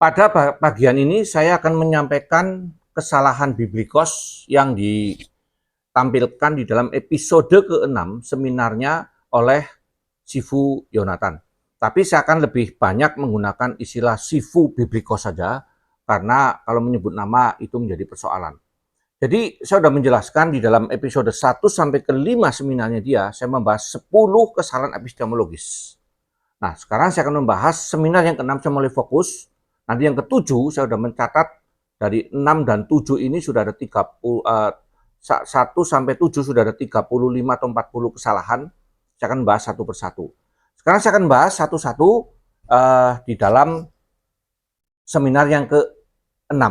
Pada bagian ini saya akan menyampaikan kesalahan biblikos yang ditampilkan di dalam episode ke-6 seminarnya oleh Sifu Yonatan. Tapi saya akan lebih banyak menggunakan istilah Sifu biblikos saja, karena kalau menyebut nama itu menjadi persoalan. Jadi saya sudah menjelaskan di dalam episode 1 sampai ke-5 seminarnya dia, saya membahas 10 kesalahan epistemologis. Nah, sekarang saya akan membahas seminar yang ke-6, saya mulai fokus. Nanti yang ke-7 saya sudah mencatat dari 6 dan 7 ini sudah ada 1 sampai 7 sudah ada 35 atau 40 kesalahan. Saya akan bahas satu persatu. Sekarang saya akan bahas satu-satu di dalam seminar yang ke-6.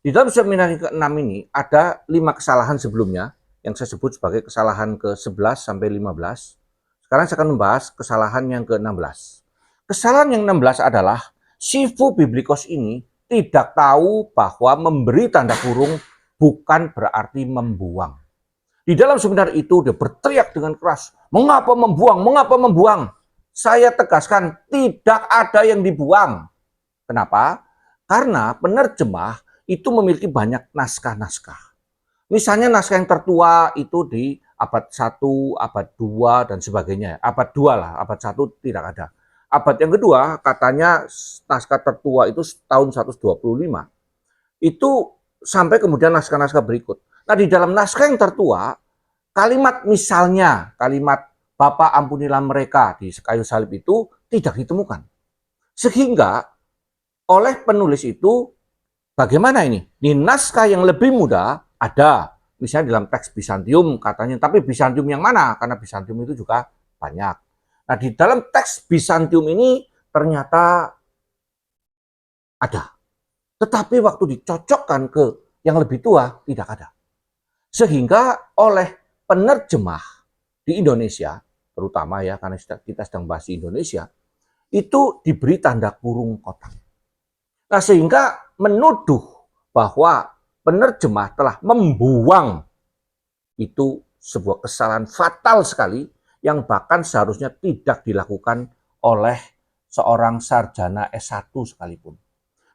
Di dalam seminar yang ke-6 ini ada 5 kesalahan sebelumnya yang saya sebut sebagai kesalahan ke-11 sampai 15. Sekarang saya akan membahas kesalahan yang ke-16. Kesalahan yang 16 adalah Sifu biblikos ini tidak tahu bahwa memberi tanda kurung bukan berarti membuang. Di dalam seminar itu dia berteriak dengan keras, "Mengapa membuang? Mengapa membuang?" Saya tegaskan, tidak ada yang dibuang. Kenapa? Karena penerjemah itu memiliki banyak naskah-naskah. Misalnya naskah yang tertua itu di abad 1, abad 2, dan sebagainya. Abad 2 lah, abad 1 tidak ada. Abad yang kedua katanya naskah tertua itu tahun 125. Itu sampai kemudian naskah-naskah berikut. Nah, di dalam naskah yang tertua, kalimat misalnya, kalimat "Bapa ampunilah mereka" di kayu salib itu tidak ditemukan. Sehingga oleh penulis itu, bagaimana ini? Di naskah yang lebih muda ada, misalnya dalam teks Bizantium katanya, tapi Bizantium yang mana? Karena Bizantium itu juga banyak. Nah, di dalam teks Bizantium ini ternyata ada. Tetapi waktu dicocokkan ke yang lebih tua, tidak ada. Sehingga oleh penerjemah di Indonesia, terutama ya, karena kita sedang bahas di Indonesia, itu diberi tanda kurung kotak. Nah, sehingga menuduh bahwa penerjemah telah membuang itu sebuah kesalahan fatal sekali yang bahkan seharusnya tidak dilakukan oleh seorang sarjana S1 sekalipun.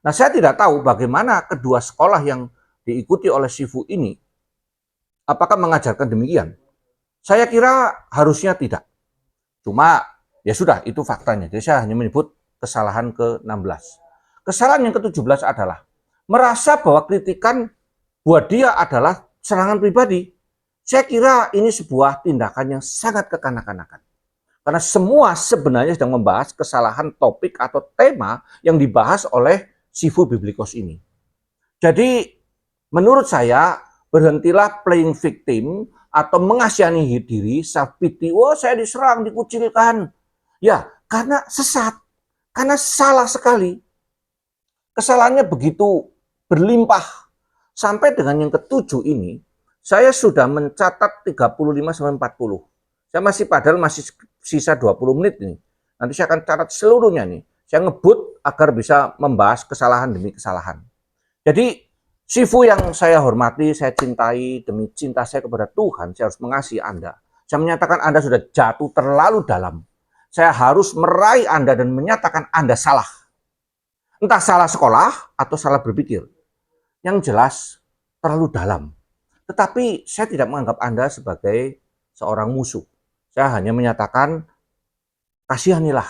Nah, saya tidak tahu bagaimana kedua sekolah yang diikuti oleh Sifu ini, apakah mengajarkan demikian. Saya kira harusnya tidak. Cuma ya sudah, itu faktanya. Jadi saya hanya menyebut kesalahan ke-16. Kesalahan yang ke-17 adalah merasa bahwa kritikan buat dia adalah serangan pribadi. Saya kira ini sebuah tindakan yang sangat kekanak-kanakan. Karena semua sebenarnya sedang membahas kesalahan topik atau tema yang dibahas oleh Sifu biblikos ini. Jadi menurut saya berhentilah playing victim atau mengasihani diri, self pity. Oh, saya diserang, dikucilkan. Ya, karena sesat, karena salah sekali. Kesalahannya begitu berlimpah. Sampai dengan yang ke-7 ini, saya sudah mencatat 35-40. Saya padahal masih sisa 20 menit ini. Nanti saya akan catat seluruhnya nih. Saya ngebut agar bisa membahas kesalahan demi kesalahan. Jadi, Sifu yang saya hormati, saya cintai, demi cinta saya kepada Tuhan, saya harus mengasihi Anda. Saya menyatakan Anda sudah jatuh terlalu dalam. Saya harus meraih Anda dan menyatakan Anda salah. Entah salah sekolah atau salah berpikir. Yang jelas terlalu dalam. Tetapi saya tidak menganggap Anda sebagai seorang musuh. Saya hanya menyatakan kasihanilah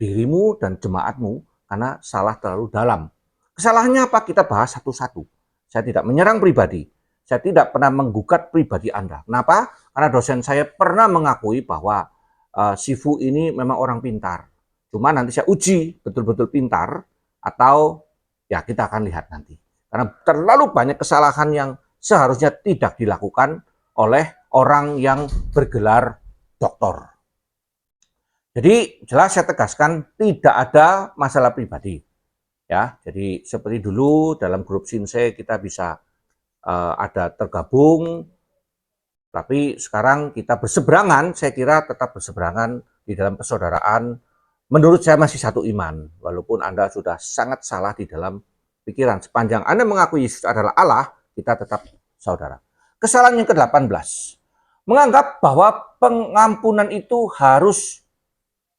dirimu dan jemaatmu karena salah terlalu dalam. Kesalahannya apa? Kita bahas satu-satu. Saya tidak menyerang pribadi. Saya tidak pernah menggugat pribadi Anda. Kenapa? Karena dosen saya pernah mengakui bahwa Sifu ini memang orang pintar. Cuma nanti saya uji betul-betul pintar atau ya kita akan lihat nanti. Karena terlalu banyak kesalahan yang seharusnya tidak dilakukan oleh orang yang bergelar doktor. Jadi jelas saya tegaskan tidak ada masalah pribadi. Ya, jadi seperti dulu dalam grup Sinse kita bisa ada tergabung, tapi sekarang kita berseberangan, saya kira tetap berseberangan di dalam persaudaraan. Menurut saya masih satu iman, walaupun Anda sudah sangat salah di dalam pikiran. Sepanjang Anda mengakui Yesus adalah Allah, kita tetap saudara. Kesalahan yang ke-18, menganggap bahwa pengampunan itu harus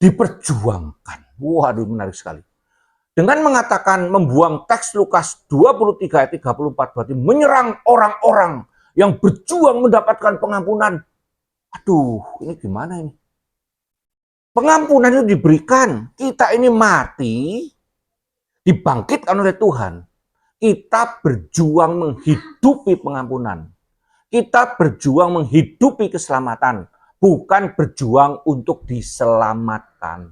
diperjuangkan. Waduh, menarik sekali. Dengan mengatakan membuang teks Lukas 23 ayat 34 berarti menyerang orang-orang yang berjuang mendapatkan pengampunan. Aduh, ini gimana ini? Pengampunan itu diberikan, kita ini mati, dibangkitkan oleh Tuhan. Kita berjuang menghidupi pengampunan. Kita berjuang menghidupi keselamatan, bukan berjuang untuk diselamatkan.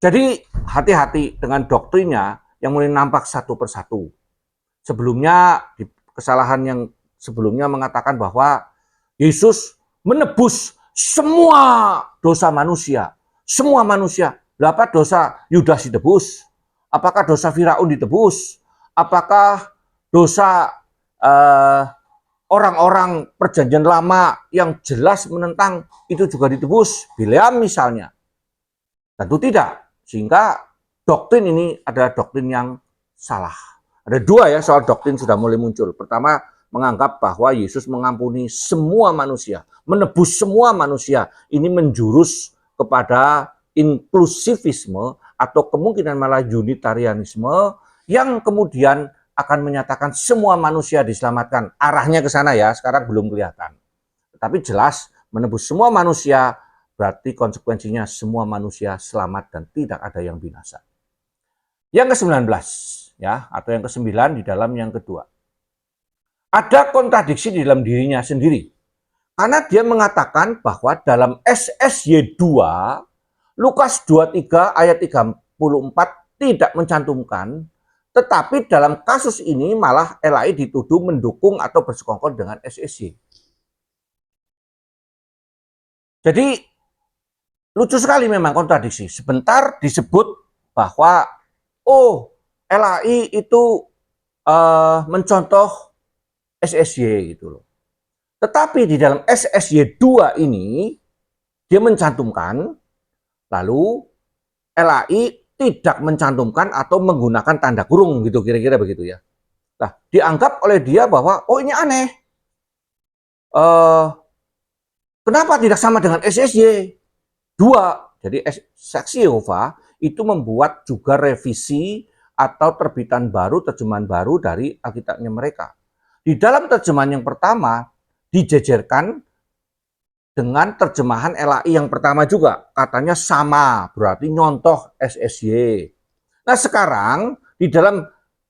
Jadi hati-hati dengan doktrinnya yang mulai nampak satu persatu. Sebelumnya, kesalahan yang sebelumnya mengatakan bahwa Yesus menebus semua dosa manusia. Semua manusia. Berapa dosa Yudas ditebus? Apakah dosa Firaun ditebus? Apakah dosa orang-orang perjanjian lama yang jelas menentang itu juga ditebus? Bileam misalnya. Tentu tidak. Sehingga doktrin ini adalah doktrin yang salah. Ada dua ya soal doktrin sudah mulai muncul. Pertama, menganggap bahwa Yesus mengampuni semua manusia, menebus semua manusia. Ini menjurus kepada inklusivisme atau kemungkinan malah unitarianisme yang kemudian akan menyatakan semua manusia diselamatkan. Arahnya ke sana ya, sekarang belum kelihatan. Tetapi jelas menebus semua manusia berarti konsekuensinya semua manusia selamat dan tidak ada yang binasa. Yang ke-19 ya, atau yang ke-9 di dalam yang kedua. Ada kontradiksi di dalam dirinya sendiri. Karena dia mengatakan bahwa dalam SSY 2, Lukas 23 ayat 34 tidak mencantumkan, tetapi dalam kasus ini malah LAI dituduh mendukung atau bersekongkol dengan SSY. Jadi lucu sekali memang kontradiksi. Sebentar disebut bahwa LAI itu mencontoh SSY gitu loh. Tetapi di dalam SSY 2 ini dia mencantumkan, lalu LAI tidak mencantumkan atau menggunakan tanda kurung gitu, kira-kira begitu ya. Nah, dianggap oleh dia bahwa ini aneh. Kenapa tidak sama dengan SSY 2? Jadi Saksi Yehova itu membuat juga revisi atau terbitan baru, terjemahan baru dari Alkitabnya mereka. Di dalam terjemahan yang pertama dijejerkan dengan terjemahan LAI yang pertama juga. Katanya sama, berarti nyontoh SSY. Nah sekarang di dalam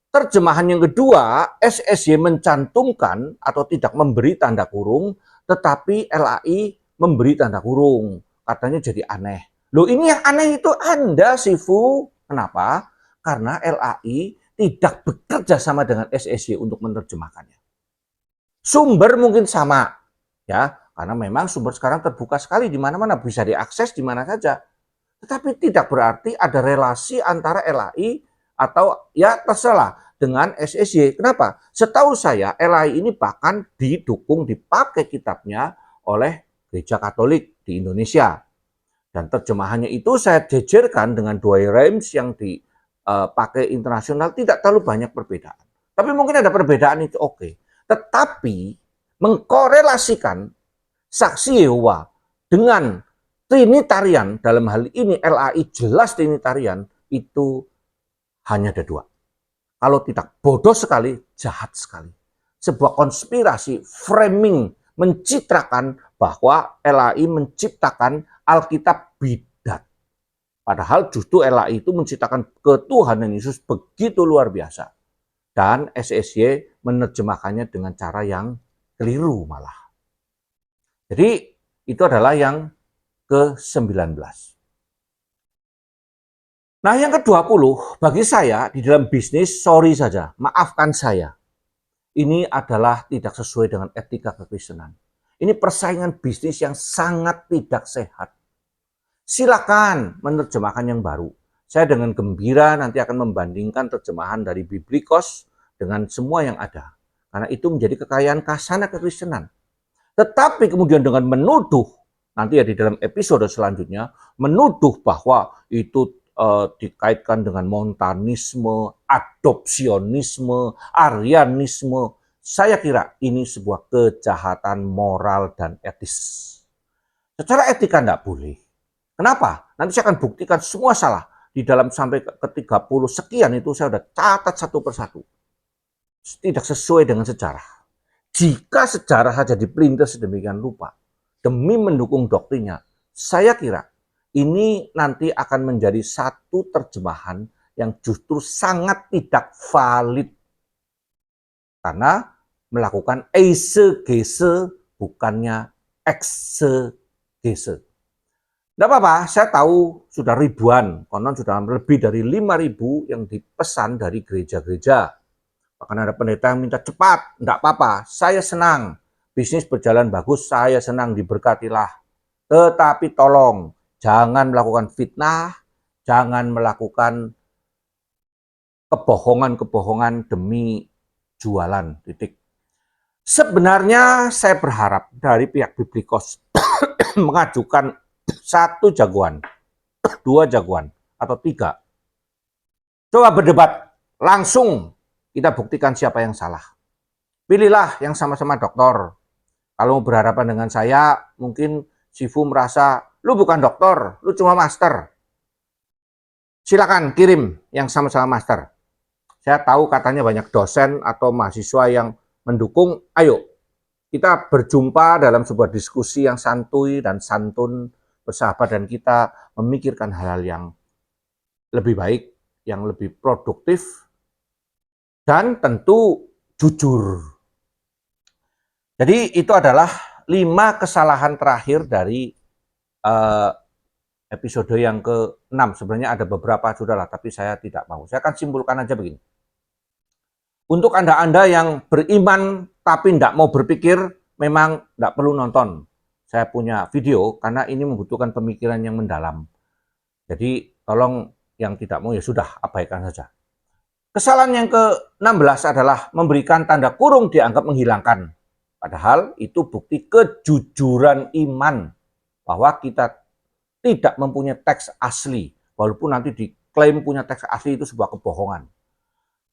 terjemahan yang kedua, SSY mencantumkan atau tidak memberi tanda kurung, tetapi LAI memberi tanda kurung. Katanya jadi aneh. Loh ini yang aneh itu Anda, Sifu. Kenapa? Karena LAI tidak bekerja sama dengan SSY untuk menerjemahkannya. Sumber mungkin sama, ya, karena memang sumber sekarang terbuka sekali di mana-mana, bisa diakses di mana saja. Tetapi tidak berarti ada relasi antara LAI atau ya terserah dengan SSY. Kenapa? Setahu saya LAI ini bahkan didukung, dipakai kitabnya oleh Gereja Katolik di Indonesia. Dan terjemahannya itu saya jejerkan dengan Douay Rheims yang dipakai internasional, tidak terlalu banyak perbedaan. Tapi mungkin ada perbedaan itu oke. Tetapi mengkorelasikan Saksi Yehova dengan Trinitarian, dalam hal ini LAI jelas Trinitarian, itu hanya ada dua. Kalau tidak bodoh sekali, jahat sekali. Sebuah konspirasi, framing, mencitrakan bahwa LAI menciptakan Alkitab bidat. Padahal justru LAI itu menciptakan ketuhanan Yesus begitu luar biasa. Dan SSY menerjemahkannya dengan cara yang keliru malah. Jadi itu adalah yang ke-19. Nah yang ke-20, bagi saya di dalam bisnis, sorry saja, maafkan saya. Ini adalah tidak sesuai dengan etika kekristenan. Ini persaingan bisnis yang sangat tidak sehat. Silakan menerjemahkan yang baru. Saya dengan gembira nanti akan membandingkan terjemahan dari Biblikos dengan semua yang ada. Karena itu menjadi kekayaan khazanah kekristenan. Tetapi kemudian dengan menuduh, nanti ya di dalam episode selanjutnya, menuduh bahwa itu dikaitkan dengan montanisme, adopsionisme, arianisme, saya kira ini sebuah kejahatan moral dan etis. Secara etika tidak boleh. Kenapa? Nanti saya akan buktikan semua salah. di dalam sampai ke 30 sekian itu saya sudah catat satu persatu. Tidak sesuai dengan sejarah. Jika sejarah saja dipelintir sedemikian rupa, demi mendukung doktrinnya, saya kira ini nanti akan menjadi satu terjemahan yang justru sangat tidak valid. Karena melakukan eisegese bukannya eksegese. Tidak apa-apa, saya tahu sudah ribuan, konon sudah lebih dari 5.000 yang dipesan dari gereja-gereja. Bahkan ada pendeta yang minta cepat, tidak apa-apa, saya senang. Bisnis berjalan bagus, saya senang, diberkatilah. Tetapi tolong, jangan melakukan fitnah, jangan melakukan kebohongan-kebohongan demi jualan, titik. Sebenarnya saya berharap dari pihak Biblikos mengajukan 1 jagoan, 2 jagoan, atau 3. Coba berdebat, langsung kita buktikan siapa yang salah. Pilihlah yang sama-sama doktor. Kalau berhadapan dengan saya, mungkin Sifu merasa, lu bukan dokter, lu cuma master. Silakan kirim yang sama-sama master. Saya tahu katanya banyak dosen atau mahasiswa yang mendukung, ayo kita berjumpa dalam sebuah diskusi yang santuy dan santun, bersahabat, dan kita memikirkan hal-hal yang lebih baik, yang lebih produktif, dan tentu jujur. Jadi itu adalah 5 kesalahan terakhir dari episode yang ke-6. Sebenarnya ada beberapa sudahlah, tapi saya tidak mau. Saya akan simpulkan aja begini. Untuk Anda-Anda yang beriman tapi tidak mau berpikir, memang tidak perlu nonton. Saya punya video karena ini membutuhkan pemikiran yang mendalam. Jadi tolong yang tidak mau ya sudah, abaikan saja. Kesalahan yang ke-16 adalah memberikan tanda kurung dianggap menghilangkan. Padahal itu bukti kejujuran iman bahwa kita tidak mempunyai teks asli. Walaupun nanti diklaim punya teks asli, itu sebuah kebohongan.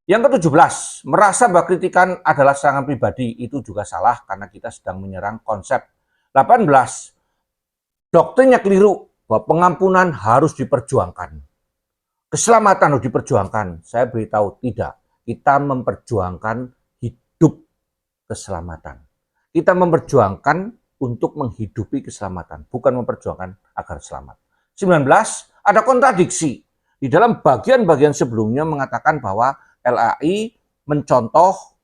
Yang ke-17, merasa bahwa kritikan adalah serangan pribadi, itu juga salah karena kita sedang menyerang konsep. 18, doktrinnya keliru bahwa pengampunan harus diperjuangkan. Keselamatan harus diperjuangkan. Saya beritahu tidak. Kita memperjuangkan hidup keselamatan. Kita memperjuangkan untuk menghidupi keselamatan, bukan memperjuangkan agar selamat. 19, ada kontradiksi. Di dalam bagian-bagian sebelumnya mengatakan bahwa LAI mencontoh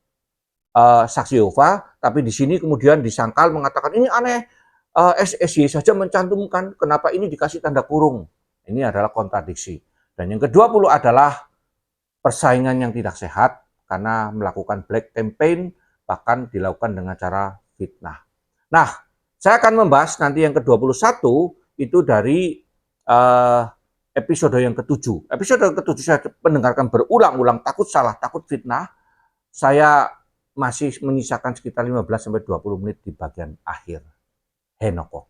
saksi Yehova, tapi di sini kemudian disangkal mengatakan ini aneh, SSY saja mencantumkan, kenapa ini dikasih tanda kurung? Ini adalah kontradiksi. Dan yang ke-20 adalah persaingan yang tidak sehat karena melakukan black campaign, bahkan dilakukan dengan cara fitnah. Nah, saya akan membahas nanti yang ke-21 itu dari episode yang ke-7. Episode yang ke-7 saya mendengarkan berulang-ulang, takut salah, takut fitnah. Saya masih menyisakan sekitar 15-20 menit di bagian akhir. Henoko.